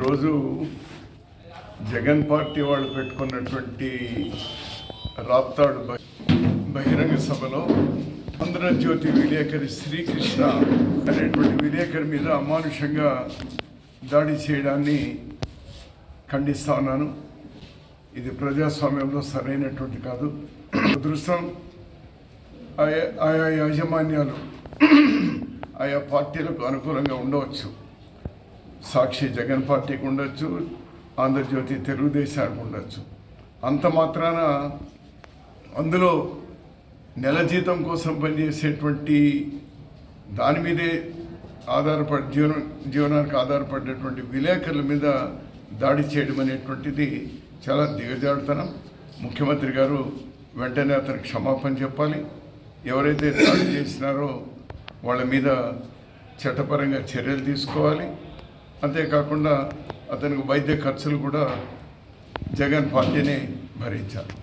ఈరోజు జగన్ పార్టీ వాళ్ళు పెట్టుకున్నటువంటి రాప్తాడు బహిరంగ సభలో ఆంధ్రజ్యోతి విలేకరి శ్రీకృష్ణ అనేటువంటి విలేకరి మీద అమానుషంగా దాడి చేయడాన్ని ఖండిస్తా ఉన్నాను. ఇది ప్రజాస్వామ్యంలో సరైనటువంటి కాదు. అదృష్టం ఆయా యాజమాన్యాలు ఆయా పార్టీలకు అనుకూలంగా ఉండవచ్చు. సాక్షి జగన్ పార్టీకి ఉండొచ్చు, ఆంధ్రజ్యోతి తెలుగుదేశానికి ఉండొచ్చు. అంత మాత్రాన అందులో నెల జీతం కోసం పనిచేసేటువంటి దాని మీదే జీవనానికి ఆధారపడేటువంటి విలేకరుల మీద దాడి చేయడం అనేటువంటిది చాలా దిగజారుతనం. ముఖ్యమంత్రి గారు వెంటనే అతనికి క్షమాపణ చెప్పాలి. ఎవరైతే దాడి చేసినారో వాళ్ళ మీద చట్టపరంగా చర్యలు తీసుకోవాలి. అంతేకాకుండా అతనికి వైద్య ఖర్చులు కూడా జగన్ పార్టీనే భరించాలి.